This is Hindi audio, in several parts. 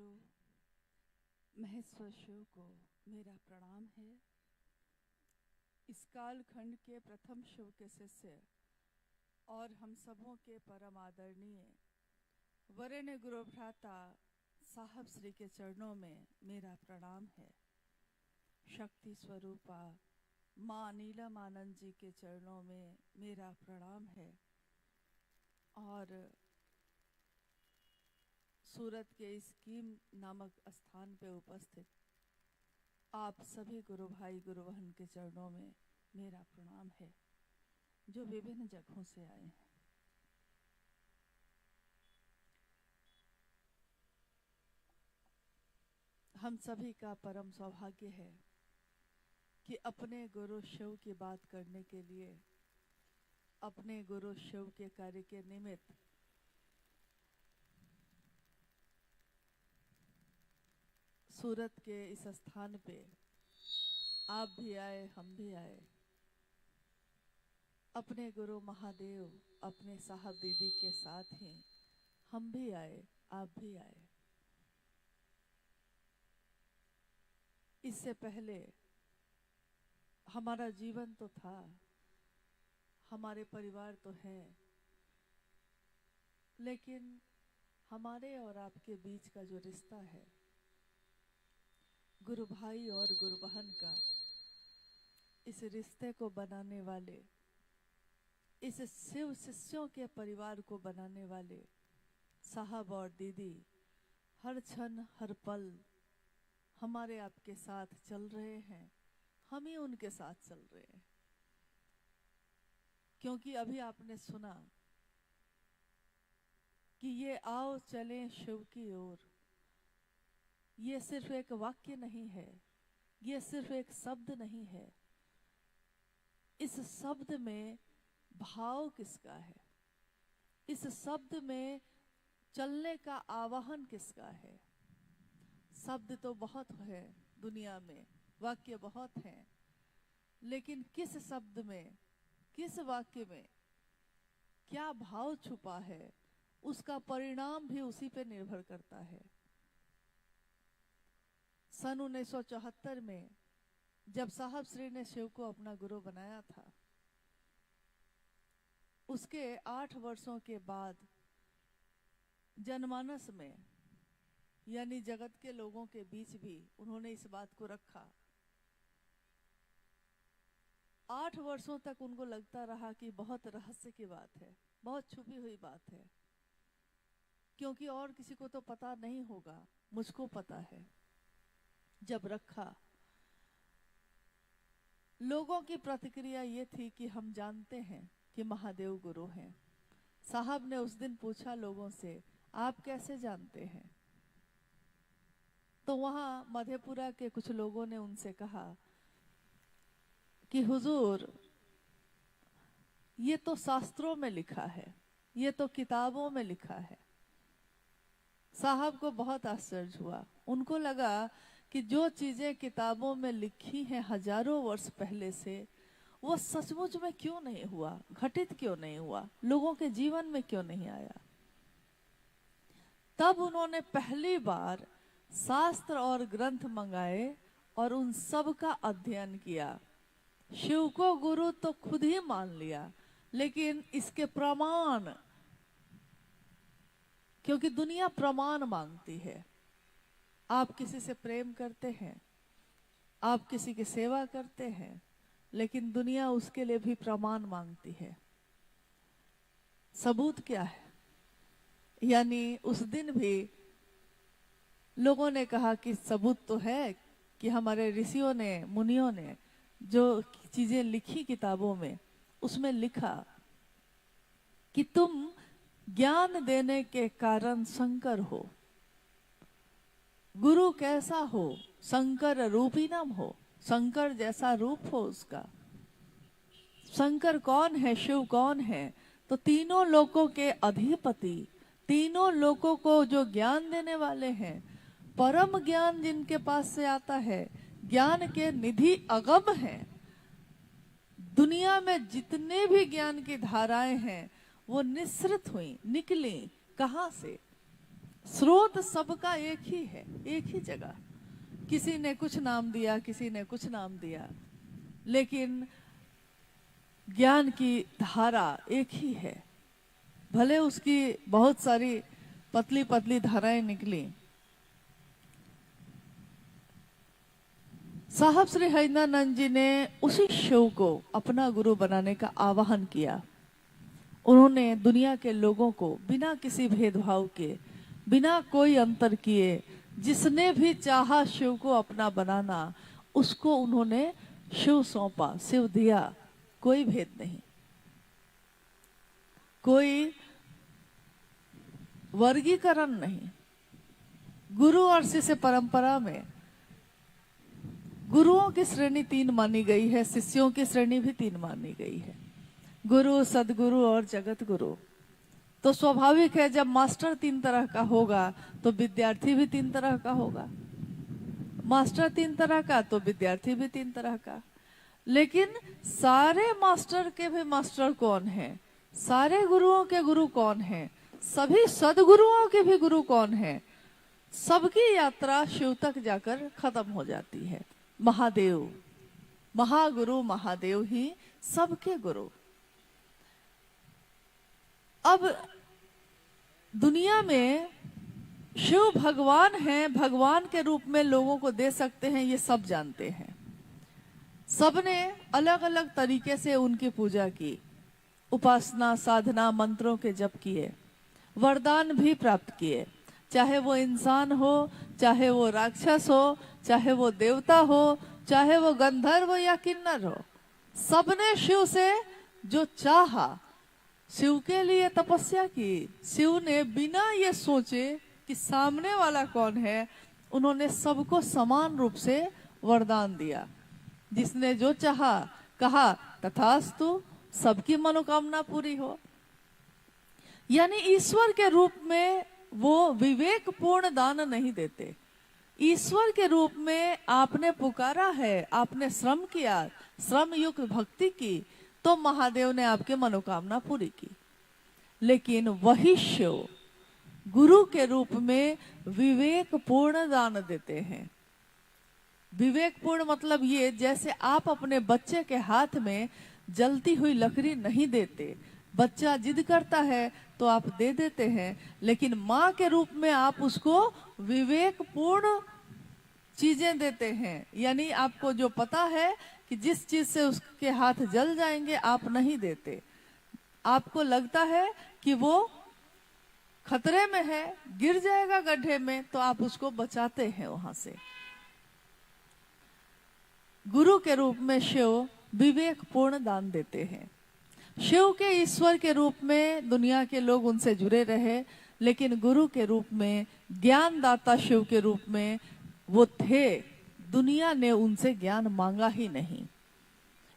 गुरु महेश्वर शिव को मेरा प्रणाम है। इस कालखंड के प्रथम शिव के शिष्य और हम सबों के परम आदरणीय वरेण्य गुरु भ्राता साहब श्री के चरणों में मेरा प्रणाम है। शक्ति स्वरूपा माँ नीलम आनंद जी के चरणों में मेरा प्रणाम है। और सूरत के इस कीम नामक स्थान पे उपस्थित आप सभी गुरु भाई गुरु बहन के चरणों में मेरा प्रणाम है, जो विभिन्न जगहों से आए हैं। हम सभी का परम सौभाग्य है कि अपने गुरु शिव की बात करने के लिए, अपने गुरु शिव के कार्य के निमित्त सूरत के इस स्थान पे आप भी आए, हम भी आए। अपने गुरु महादेव अपने साहब दीदी के साथ ही हम भी आए, आप भी आए। इससे पहले हमारा जीवन तो था, हमारे परिवार तो है, लेकिन हमारे और आपके बीच का जो रिश्ता है गुरु भाई और गुरु बहन का, इस रिश्ते को बनाने वाले, इस शिव शिष्यों के परिवार को बनाने वाले साहब और दीदी हर क्षण हर पल हमारे आपके साथ चल रहे हैं। हम ही उनके साथ चल रहे हैं, क्योंकि अभी आपने सुना कि ये आओ चलें शिव की ओर, ये सिर्फ एक वाक्य नहीं है, ये सिर्फ एक शब्द नहीं है। इस शब्द में भाव किसका है, इस शब्द में चलने का आवाहन किसका है। शब्द तो बहुत है दुनिया में, वाक्य बहुत हैं, लेकिन किस शब्द में, किस वाक्य में क्या भाव छुपा है, उसका परिणाम भी उसी पे निर्भर करता है। सन 1974 में जब साहब श्री ने शिव को अपना गुरु बनाया था, उसके 8 वर्षों के बाद जनमानस में, यानी जगत के लोगों के बीच भी उन्होंने इस बात को रखा। 8 वर्षों तक उनको लगता रहा कि बहुत रहस्य की बात है, बहुत छुपी हुई बात है, क्योंकि और किसी को तो पता नहीं होगा, मुझको पता है। जब रखा, लोगों की प्रतिक्रिया ये थी कि हम जानते हैं कि महादेव गुरु हैं। साहब ने उस दिन पूछा लोगों से, आप कैसे जानते हैं? तो वहां मधेपुरा के कुछ लोगों ने उनसे कहा कि हुजूर, ये तो शास्त्रों में लिखा है, ये तो किताबों में लिखा है। साहब को बहुत आश्चर्य हुआ। उनको लगा कि जो चीजें किताबों में लिखी हैं हजारों वर्ष पहले से, वो सचमुच में क्यों नहीं हुआ, घटित क्यों नहीं हुआ, लोगों के जीवन में क्यों नहीं आया। तब उन्होंने पहली बार शास्त्र और ग्रंथ मंगाए और उन सब का अध्ययन किया। शिव को गुरु तो खुद ही मान लिया, लेकिन इसके प्रमाण, क्योंकि दुनिया प्रमाण मांगती है। आप किसी से प्रेम करते हैं, आप किसी की सेवा करते हैं, लेकिन दुनिया उसके लिए भी प्रमाण मांगती है। सबूत क्या है? यानी उस दिन भी लोगों ने कहा कि सबूत तो है कि हमारे ऋषियों ने, मुनियों ने जो चीजें लिखी किताबों में, उसमें लिखा कि तुम ज्ञान देने के कारण शंकर हो। गुरु कैसा हो? शंकर रूपीनम हो, शंकर जैसा रूप हो उसका। शंकर कौन है, शिव कौन है? तो तीनों लोकों के अधिपति, तीनों लोकों को जो ज्ञान देने वाले हैं, परम ज्ञान जिनके पास से आता है, ज्ञान के निधि अगम हैं। दुनिया में जितने भी ज्ञान की धाराएं हैं वो निस्सृत हुई, निकली कहां से? स्रोत सबका एक ही है, एक ही जगह। किसी ने कुछ नाम दिया, किसी ने कुछ नाम दिया, लेकिन ज्ञान की धारा एक ही है। भले उसकी बहुत सारी पतली पतली धाराएं निकली। साहब श्री हरिनानंद जी ने उसी शिव को अपना गुरु बनाने का आह्वान किया। उन्होंने दुनिया के लोगों को बिना किसी भेदभाव के, बिना कोई अंतर किए, जिसने भी चाहा शिव को अपना बनाना, उसको उन्होंने शिव सौंपा, शिव दिया। कोई भेद नहीं, कोई वर्गीकरण नहीं। गुरु और शिष्य परंपरा में गुरुओं की श्रेणी 3 मानी गई है, शिष्यों की श्रेणी भी 3 मानी गई है, गुरु, सदगुरु और जगत गुरु। तो स्वाभाविक है जब मास्टर 3 तरह का होगा तो विद्यार्थी भी 3 तरह का होगा। मास्टर 3 तरह का तो विद्यार्थी भी 3 तरह का। लेकिन सारे मास्टर के भी मास्टर कौन है, सारे गुरुओं के गुरु कौन है, सभी सदगुरुओं के भी गुरु कौन है? सबकी यात्रा शिव तक जाकर खत्म हो जाती है। महादेव, महागुरु महादेव ही सबके गुरु। अब दुनिया में शिव भगवान हैं, भगवान के रूप में लोगों को दे सकते हैं, ये सब जानते हैं। सबने अलग अलग तरीके से उनकी पूजा की, उपासना, साधना, मंत्रों के जप किए, वरदान भी प्राप्त किए। चाहे वो इंसान हो, चाहे वो राक्षस हो, चाहे वो देवता हो, चाहे वो गंधर्व या किन्नर हो, सबने शिव से जो चाहा, शिव के लिए तपस्या की। शिव ने बिना ये सोचे कि सामने वाला कौन है, उन्होंने सबको समान रूप से वरदान दिया। जिसने जो चाहा, कहा तथास्तु, सबकी मनोकामना पूरी हो। यानी ईश्वर के रूप में वो विवेकपूर्ण दान नहीं देते। ईश्वर के रूप में आपने पुकारा है, आपने श्रम किया, श्रम युक्त भक्ति की, तो महादेव ने आपके मनोकामना पूरी की। लेकिन वही शिव गुरु के रूप में विवेकपूर्ण दान देते हैं। विवेकपूर्ण मतलब ये, जैसे आप अपने बच्चे के हाथ में जलती हुई लकड़ी नहीं देते। बच्चा जिद करता है तो आप दे देते हैं, लेकिन माँ के रूप में आप उसको विवेकपूर्ण चीजें देते हैं। यानी आपको जो पता है कि जिस चीज से उसके हाथ जल जाएंगे, आप नहीं देते। आपको लगता है कि वो खतरे में है, गिर जाएगा गड्ढे में, तो आप उसको बचाते हैं वहां से। गुरु के रूप में शिव विवेकपूर्ण दान देते हैं। शिव के ईश्वर के रूप में दुनिया के लोग उनसे जुड़े रहे, लेकिन गुरु के रूप में, ज्ञानदाता शिव के रूप में वो थे। दुनिया ने उनसे ज्ञान मांगा ही नहीं।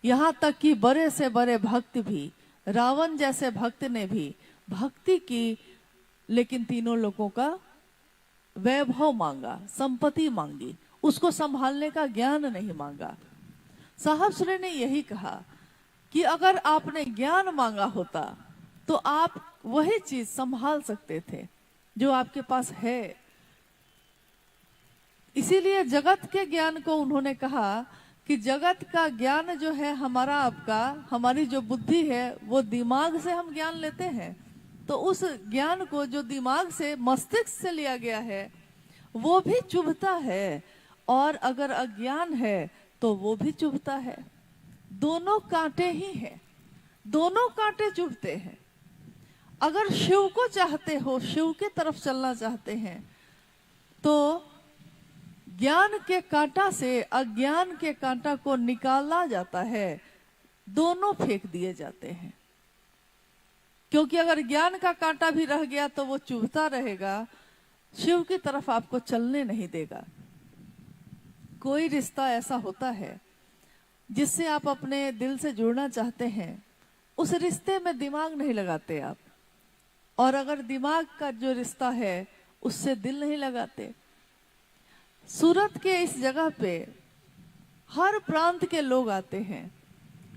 यहाँ तक कि बड़े से बड़े भक्त भी, रावण जैसे भक्त ने भी भक्ति की, लेकिन तीनों लोगों का वैभव मांगा, संपत्ति मांगी, उसको संभालने का ज्ञान नहीं मांगा। साहब श्री ने यही कहा कि अगर आपने ज्ञान मांगा होता तो आप वही चीज संभाल सकते थे जो आपके पास है। इसीलिए जगत के ज्ञान को उन्होंने कहा कि जगत का ज्ञान जो है हमारा, आपका, हमारी जो बुद्धि है, वो दिमाग से हम ज्ञान लेते हैं। तो उस ज्ञान को जो दिमाग से, मस्तिष्क से लिया गया है, वो भी चुभता है, और अगर अज्ञान है तो वो भी चुभता है। दोनों कांटे ही हैं, दोनों कांटे चुभते हैं। अगर शिव को चाहते हो, शिव की तरफ चलना चाहते हैं, तो ज्ञान के कांटा से अज्ञान के कांटा को निकाला जाता है, दोनों फेंक दिए जाते हैं। क्योंकि अगर ज्ञान का कांटा भी रह गया तो वो चुभता रहेगा, शिव की तरफ आपको चलने नहीं देगा। कोई रिश्ता ऐसा होता है जिससे आप अपने दिल से जुड़ना चाहते हैं, उस रिश्ते में दिमाग नहीं लगाते आप, और अगर दिमाग का जो रिश्ता है उससे दिल नहीं लगाते। सूरत के इस जगह पे हर प्रांत के लोग आते हैं।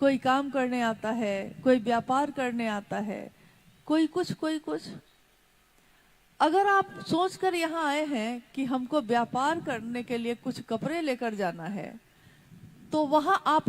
कोई काम करने आता है, कोई व्यापार करने आता है, कोई कुछ कोई कुछ। अगर आप सोचकर यहाँ आए हैं कि हमको व्यापार करने के लिए कुछ कपड़े लेकर जाना है, तो वहां आप